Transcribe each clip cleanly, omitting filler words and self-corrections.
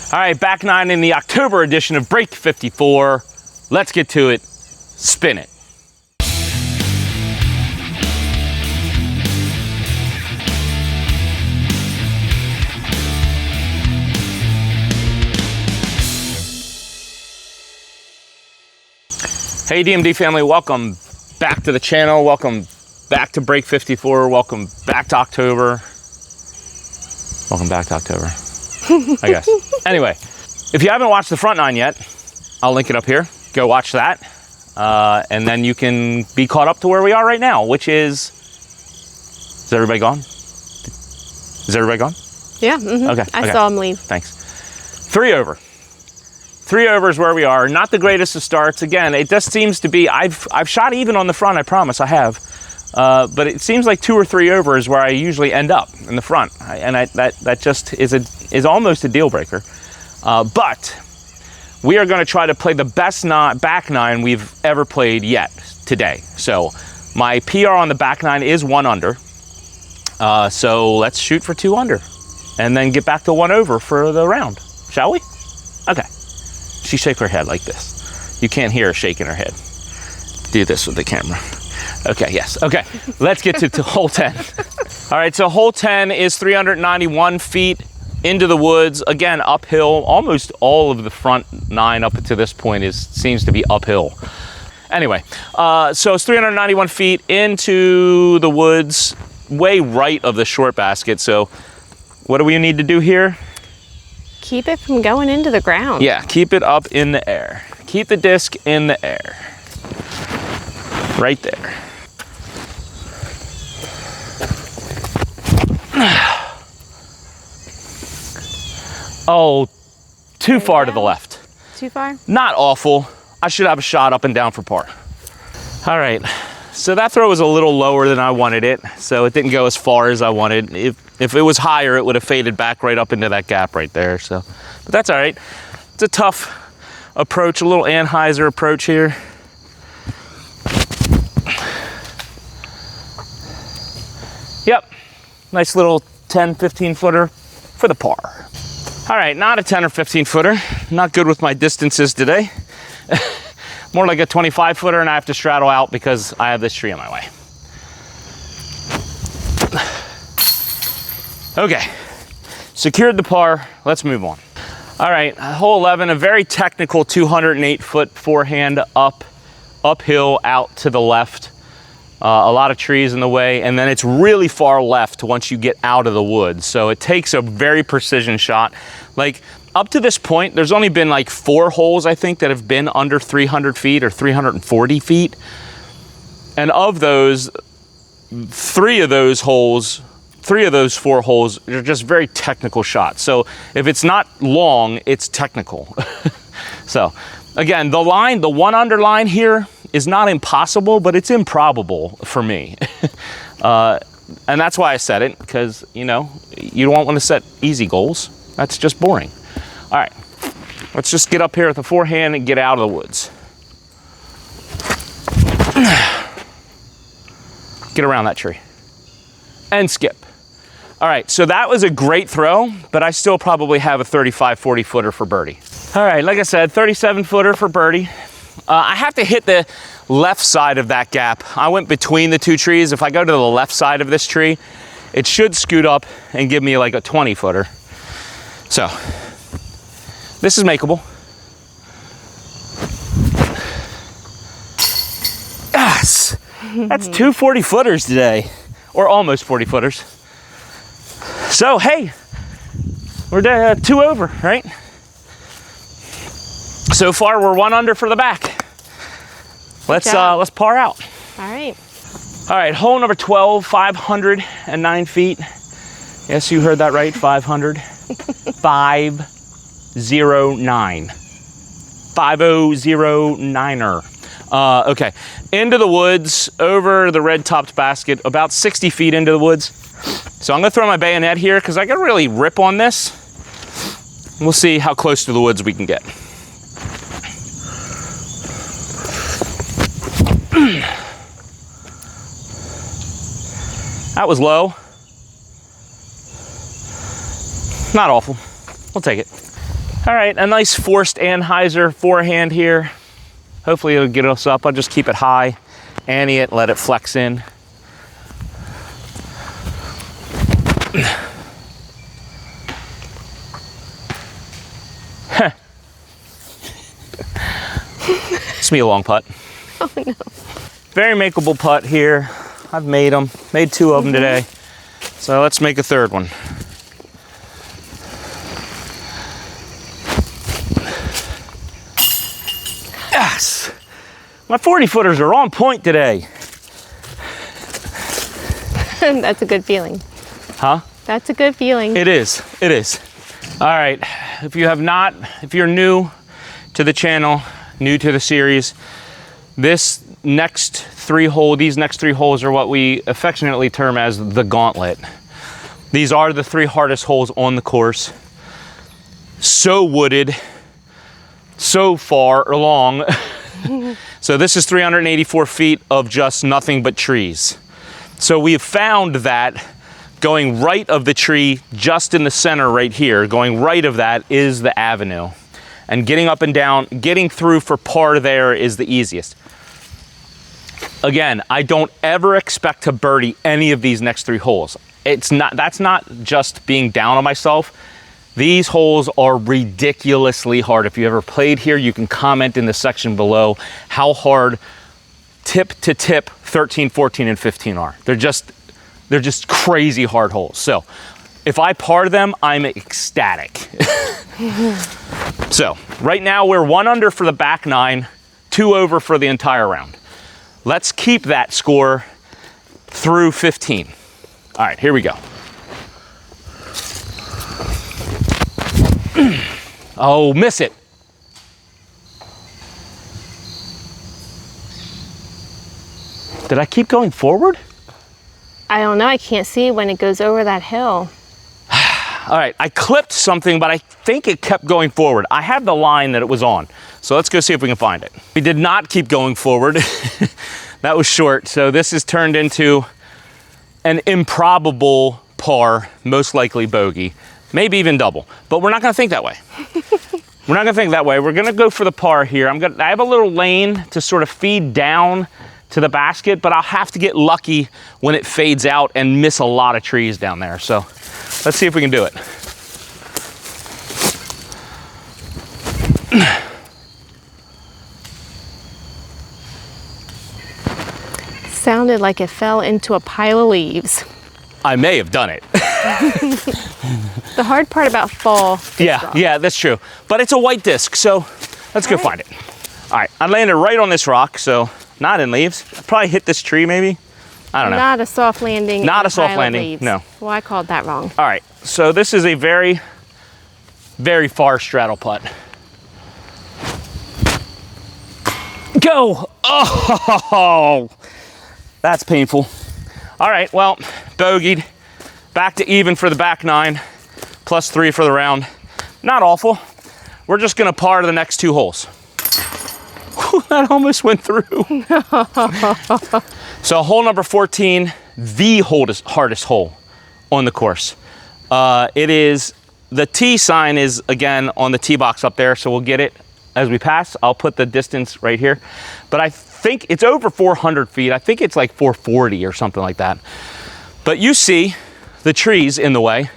All right, back nine in the October edition of Break 54. Let's get to it. Spin it. Hey DMD family, welcome back to the channel. Welcome back to Break 54. Welcome back to October. Welcome back to October, I guess. Anyway, if you haven't watched the front nine yet, I'll link it up here. Go watch that. And then you can be caught up to where we are right now, which is everybody gone? Is everybody gone? Yeah, okay. I saw him leave. Thanks. 3 over. 3 over is where we are. Not the greatest of starts. Again, it just seems to be, I've shot even on the front, I promise, I have. But it seems like 2 or 3 over is where I usually end up in the front. That just is almost a deal breaker. But we are going to try to play the best back nine we've ever played yet today. So my PR on the back nine is 1 under. So let's shoot for 2 under and then get back to 1 over for the round. Shall we? Okay. She shake her head like this. You can't hear her shaking her head. Do this with the camera. Okay, yes. Okay, let's get to hole 10. All right, so hole 10 is 391 feet into the woods. Again, uphill. Almost all of the front 9 up to this point seems to be uphill. Anyway, so it's 391 feet into the woods, way right of the short basket. So what do we need to do here? Keep it from going into the ground. Yeah, keep it up in the air. Keep the disc in the air. Right there. Oh, too far to the left. Too far? Not awful. I should have a shot up and down for par. All right, so that throw was a little lower than I wanted it, so it didn't go as far as I wanted. If it was higher, it would have faded back right up into that gap right there. So, but that's all right. It's a tough approach, a little Anheuser approach here. Yep, nice little 10, 15 footer for the par. All right, not a 10 or 15 footer. Not good with my distances today. More like a 25 footer, and I have to straddle out because I have this tree in my way. Okay, secured the par, let's move on. All right, hole 11, a very technical 208-foot forehand uphill out to the left. A lot of trees in the way, and then it's really far left once you get out of the woods. So it takes a very precision shot. Like up to this point, there's only been like 4 holes, I think, that have been under 300 feet or 340 feet. And of those, 3 of those 4 holes are just very technical shots. So if it's not long, it's technical. So again, the 1 under line here is not impossible, but it's improbable for me. And that's why I said it, because, you know, you don't want to set easy goals. That's just boring. All right, let's just get up here with the forehand and get out of the woods. Get around that tree and skip. All right, so that was a great throw, but I still probably have a 35, 40 footer for birdie. All right, like I said, 37 footer for birdie. I have to hit the left side of that gap. I went between the 2 trees. If I go to the left side of this tree, it should scoot up and give me like a 20 footer. So this is makeable. Yes, that's 2 40 footers today, or almost 40 footers. So hey, we're 2 over, right? So far, we're 1 under for the back. Let's par out. All right. All right, hole number 12, 509 feet. Yes, you heard that right, 500. 509. 5009er. Okay, into the woods, over the red-topped basket, about 60 feet into the woods. So I'm gonna throw my bayonet here because I can really rip on this. We'll see how close to the woods we can get. That was low. Not awful. We'll take it. All right, a nice forced anhyzer forehand here. Hopefully it'll get us up. I'll just keep it high, ante it, let it flex in. It's me a long putt. Oh no. Very makeable putt here. I've made them, made 2 of them today. So let's make a 3rd one. Yes! My 40-footers are on point today. That's a good feeling. Huh? That's a good feeling. It is, it is. All right, if you're new to the channel, new to the series, these next 3 holes are what we affectionately term as the gauntlet. These are the 3 hardest holes on the course. So wooded, so far along. So this is 384 feet of just nothing but trees. So we've found that going right of the tree, just in the center right here, going right of that is the avenue. And getting up and down, getting through for par there is the easiest. Again, I don't ever expect to birdie any of these next 3 holes. That's not just being down on myself. These holes are ridiculously hard. If you ever played here, you can comment in the section below how hard tip to tip 13, 14, and 15 are. They're just crazy hard holes. So if I par them, I'm ecstatic. So right now we're 1 under for the back 9, 2 over for the entire round. Let's keep that score through 15. All right, here we go. Oh, miss it. Did I keep going forward? I don't know. I can't see when it goes over that hill. All right, I clipped something, but I think it kept going forward. I have the line that it was on. So let's go see if we can find it. We did not keep going forward. That was short. So this has turned into an improbable par, most likely bogey, maybe even double. But we're not gonna think that way. We're not gonna think that way. We're gonna go for the par here. I have a little lane to sort of feed down to the basket, but I'll have to get lucky when it fades out and miss a lot of trees down there. So let's see if we can do it. Sounded like it fell into a pile of leaves. I may have done it. The hard part about fall. Yeah, that's true. But it's a white disc, so let's go find it. All right, I landed right on this rock, so not in leaves. I probably hit this tree maybe. I don't know. Not a soft landing. Not a soft landing, no. Well, I called that wrong. All right, so this is a very, very far straddle putt. Go! Oh, that's painful. All right, well, bogeyed. Back to even for the back 9, plus 3 for the round. Not awful. We're just gonna par the next 2 holes. Whew, that almost went through. So hole number 14, the hardest hole on the course. It is, the T sign is again on the tee box up there, so we'll get it as we pass. I'll put the distance right here. But I think it's over 400 feet. I think it's like 440 or something like that. But you see the trees in the way.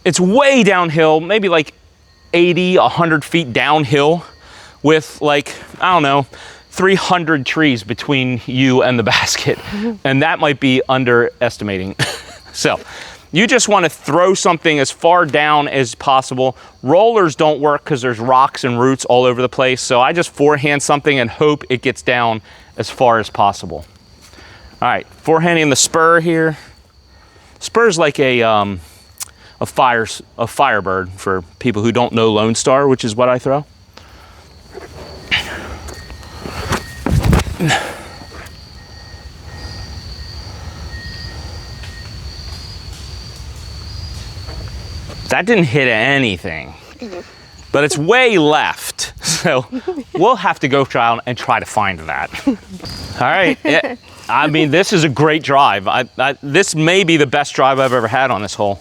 It's way downhill, maybe like 80, 100 feet downhill with like, I don't know, 300 trees between you and the basket. And that might be underestimating. So you just want to throw something as far down as possible. Rollers don't work because there's rocks and roots all over the place. So I just forehand something and hope it gets down as far as possible. All right, forehanding the spur here. Spur's like a Firebird for people who don't know Lone Star, which is what I throw. That didn't hit anything, but it's way left. So we'll have to go try and try to find that. All right. Yeah. I mean, this is a great drive. This may be the best drive I've ever had on this hole.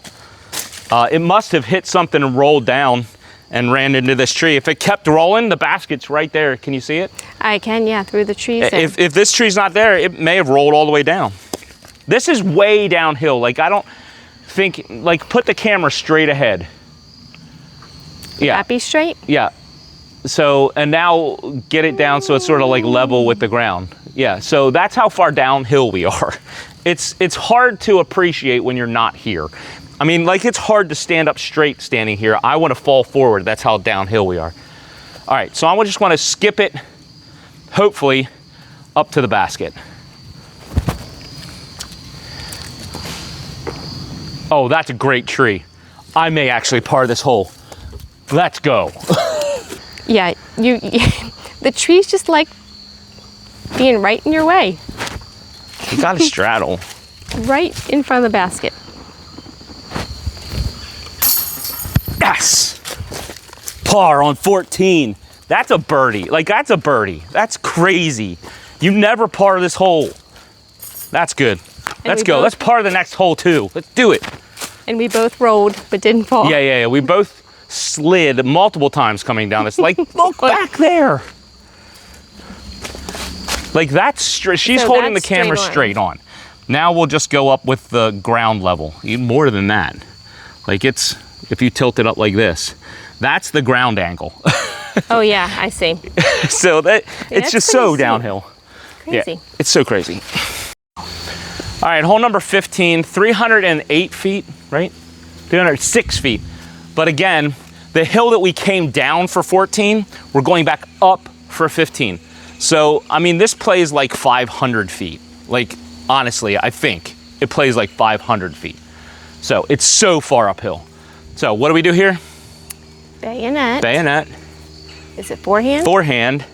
It must have hit something and rolled down and ran into this tree. If it kept rolling, the basket's right there. Can you see it? I can, yeah, through the trees there. If this tree's not there, it may have rolled all the way down. This is way downhill. Like, I don't think, like, put the camera straight ahead. Yeah. That be straight? Yeah. So, and now get it down so it's sort of like level with the ground. Yeah, so that's how far downhill we are. It's hard to appreciate when you're not here. I mean, like, it's hard to stand up straight standing here. I want to fall forward. That's how downhill we are. All right, so I just want to skip it, hopefully, up to the basket. Oh, that's a great tree. I may actually par this hole. Let's go. Yeah, the trees just like being right in your way. You gotta straddle. Right in front of the basket. Yes! Par on 14. That's a birdie. Like, that's a birdie. That's crazy. You never par this hole. That's good. Let's go. Let's par the next hole too. Let's do it. And we both rolled, but didn't fall. Yeah. We both slid multiple times coming down this. Like, look back there. Like, that's straight. She's holding the camera straight on. Now we'll just go up with the ground level. Even more than that. Like, it's, if you tilt it up like this, that's the ground angle. Oh yeah, I see. So that it's just so downhill. Crazy. Yeah, it's so crazy. All right, hole number 15, 308 feet, right? 306 feet. But again, the hill that we came down for 14, we're going back up for 15. So, I mean, this plays like 500 feet. Like, honestly, I think it plays like 500 feet. So it's so far uphill. So what do we do here? Bayonet. Bayonet. Is it forehand? Forehand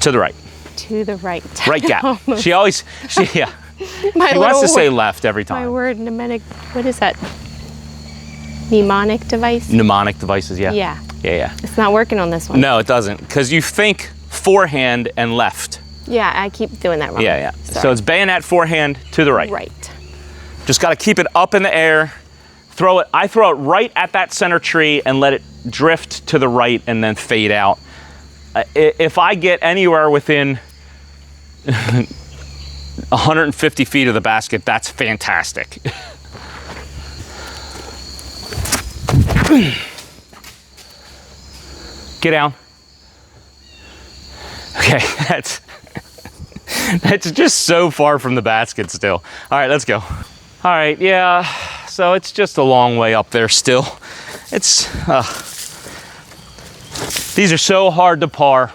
to the right. To the right. Right gap. She wants to say left every time. My word, mnemonic, what is that? Mnemonic device? Mnemonic devices, yeah. Yeah. Yeah. It's not working on this one. No, it doesn't, because you think forehand and left. Yeah, I keep doing that wrong. Yeah. So it's bayonet, forehand to the right. Right. Just got to keep it up in the air. I throw it right at that center tree and let it drift to the right and then fade out. If I get anywhere within 150 feet of the basket, that's fantastic. Get down. Okay, that's just so far from the basket still. All right, let's go. All right, yeah, so it's just a long way up there still. These are so hard to par.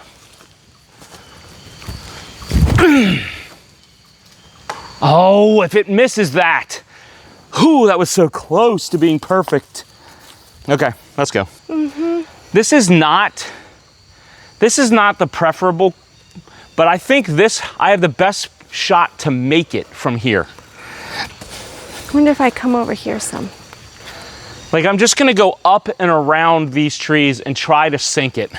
Oh, if it misses that. Whew, that was so close to being perfect. Okay, let's go. This is not the preferable, but I think I have the best shot to make it from here. I wonder if I come over here some. Like, I'm just gonna go up and around these trees and try to sink it.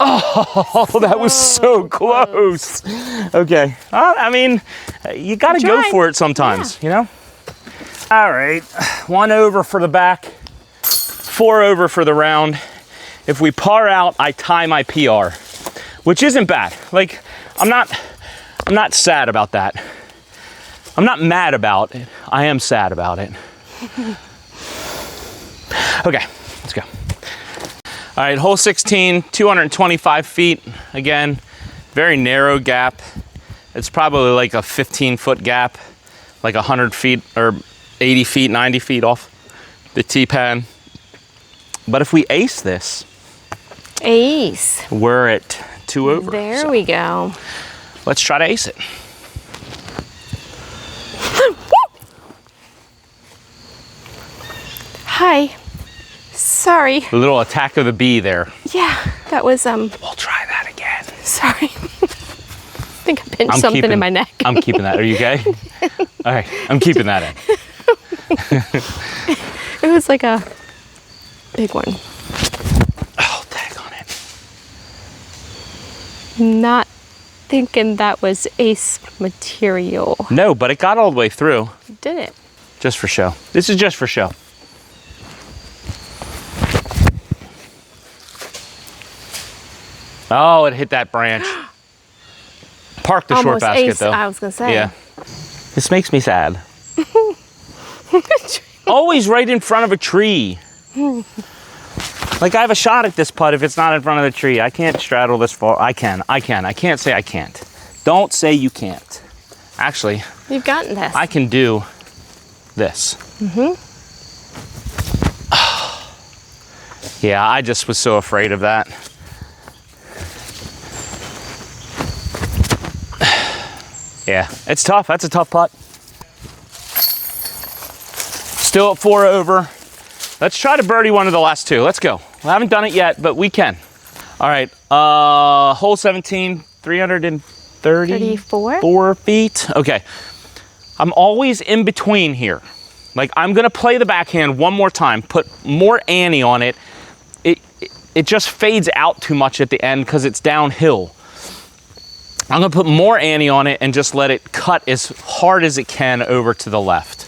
Oh, that was so close. Okay, I mean, you gotta go for it sometimes, you know? All right, 1 over for the back, 4 over for the round. If we par out, I tie my PR, which isn't bad. Like, I'm not sad about that. I'm not mad about it. I am sad about it. Okay, let's go. All right, hole 16, 225 feet. Again, very narrow gap. It's probably like a 15-foot gap, like 100 feet or 80 feet, 90 feet off the tee pad. But if we ace this, we're at 2 over. There we go. Let's try to ace it. Hi. Sorry. A little attack of the bee there. Yeah, that was We'll try that again. Sorry. I think I pinched something in my neck. I'm keeping that. Are you okay? All right, I'm keeping that in. It was like a big one. Oh, tag on it. Not thinking that was ace material. No, but it got all the way through. Did it? Just for show. This is just for show. Oh, it hit that branch. Park the short Almost basket ace, though. I was gonna say. Yeah. This makes me sad. Always right in front of a tree. Like I have a shot at this putt if it's not in front of the tree. I can't straddle this far. I can. I can't say I can't. Don't say you can't. Actually, You've gotten this. I can do this. Yeah, I just was so afraid of that. Yeah, it's tough. That's a tough putt. Still at 4 over. Let's try to birdie one of the last two. Let's go. I haven't done it yet, but we can. All right, hole 17, 334 34? feet. Okay, I'm always in between here. Like I'm gonna play the backhand one more time, put more ante on it. It just fades out too much at the end because it's downhill. I'm gonna put more ante on it and just let it cut as hard as it can over to the left.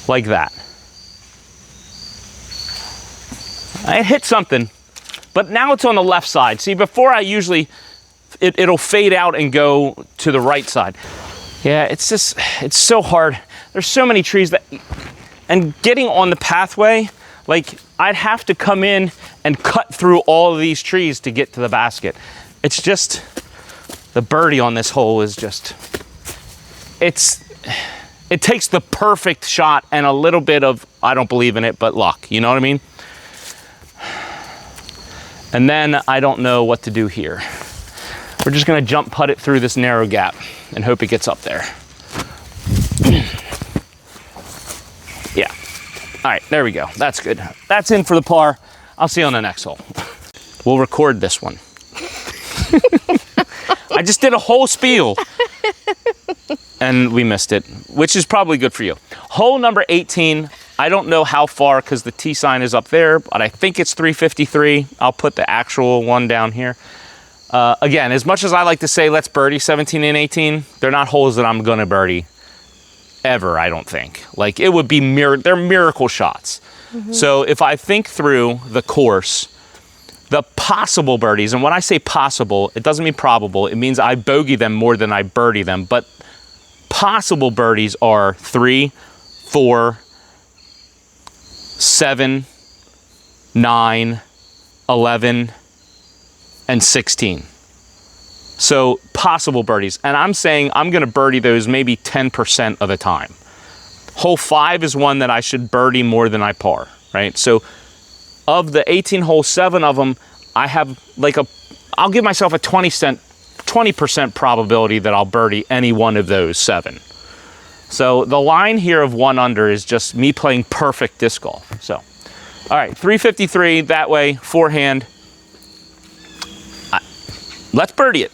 Like that. I hit something, but now it's on the left side. See, before I usually, it'll fade out and go to the right side. Yeah, it's just, it's so hard. There's so many trees that, and getting on the pathway, like I'd have to come in and cut through all of these trees to get to the basket. It's just, the birdie on this hole is just, it takes the perfect shot and a little bit of, I don't believe in it, but luck, you know what I mean? And then I don't know what to do here. We're just gonna jump putt it through this narrow gap and hope it gets up there. Yeah. All right, there we go. That's good. That's in for the par. I'll see you on the next hole. We'll record this one. I just did a whole spiel and we missed it, which is probably good for you. Hole number 18, I don't know how far because the T sign is up there, but I think it's 353. I'll put the actual one down here. Again, as much as I like to say, let's birdie 17 and 18, they're not holes that I'm gonna birdie ever, I don't think. Like it would be, they're miracle shots. So if I think through the course, the possible birdies, and when I say possible, it doesn't mean probable, it means I bogey them more than I birdie them, but possible birdies are 3, 4, 7, 9, 11, and 16. So possible birdies. And I'm saying I'm gonna birdie those maybe 10% of the time. Hole 5 is one that I should birdie more than I par, right? So of the 18 holes, 7 of them, I have like I'll give myself a 20% probability that I'll birdie any one of those 7. So the line here of 1 under is just me playing perfect disc golf. So, all right, 353 that way, forehand. Let's birdie it.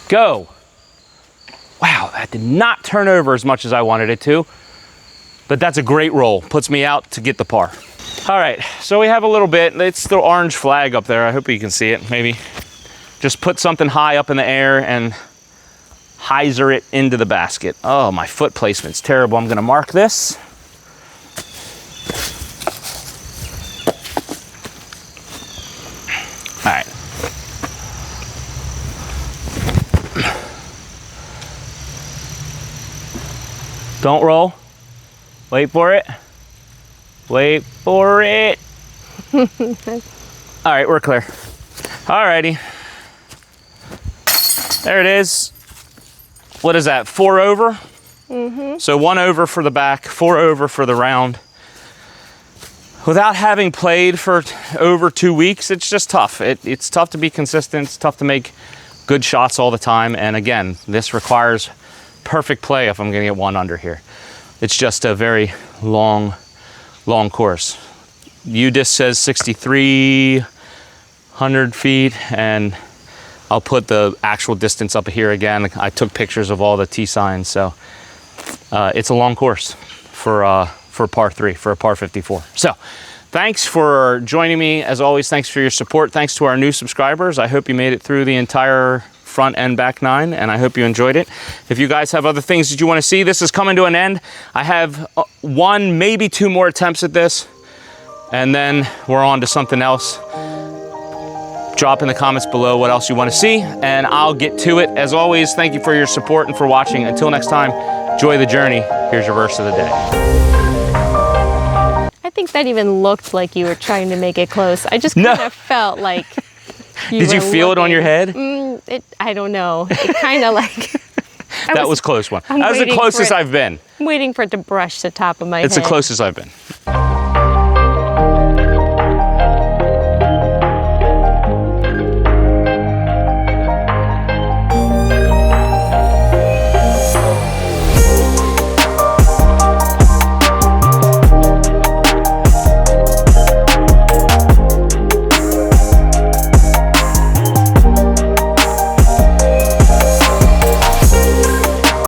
Go. Wow, that did not turn over as much as I wanted it to, but that's a great roll. Puts me out to get the par. All right, so we have a little bit. It's the orange flag up there. I hope you can see it, maybe. Just put something high up in the air and hyzer it into the basket. Oh, my foot placement's terrible. I'm gonna mark this. All right. Don't roll. Wait for it. Wait for it. All right, we're clear. All righty. There it is. What is that, 4 over? So 1 over for the back, 4 over for the round. Without having played for over 2 weeks, it's just tough. It's tough to be consistent. It's tough to make good shots all the time. And again, this requires perfect play if I'm gonna get 1 under here. It's just a very long course. UDisc says 6,300 feet, and I'll put the actual distance up here again. I took pictures of all the T signs, so it's a long course for par 3, for a par 54. So Thanks for joining me. As always, thanks for your support. Thanks to our new subscribers. I hope you made it through the entire front and back 9, and I hope you enjoyed it. If you guys have other things that you want to see, this is coming to an end. I have 1, maybe 2 more attempts at this, and then we're on to something else. Drop in the comments below what else you want to see, and I'll get to it. As always, thank you for your support and for watching. Until next time, enjoy the journey. Here's your verse of the day. I think that even looked like you were trying to make it close. I just kind of felt like Did you feel it on your head? I don't know. It kind of like... That was a close one. That was the closest I've been. I'm waiting for it to brush the top of my head. It's the closest I've been.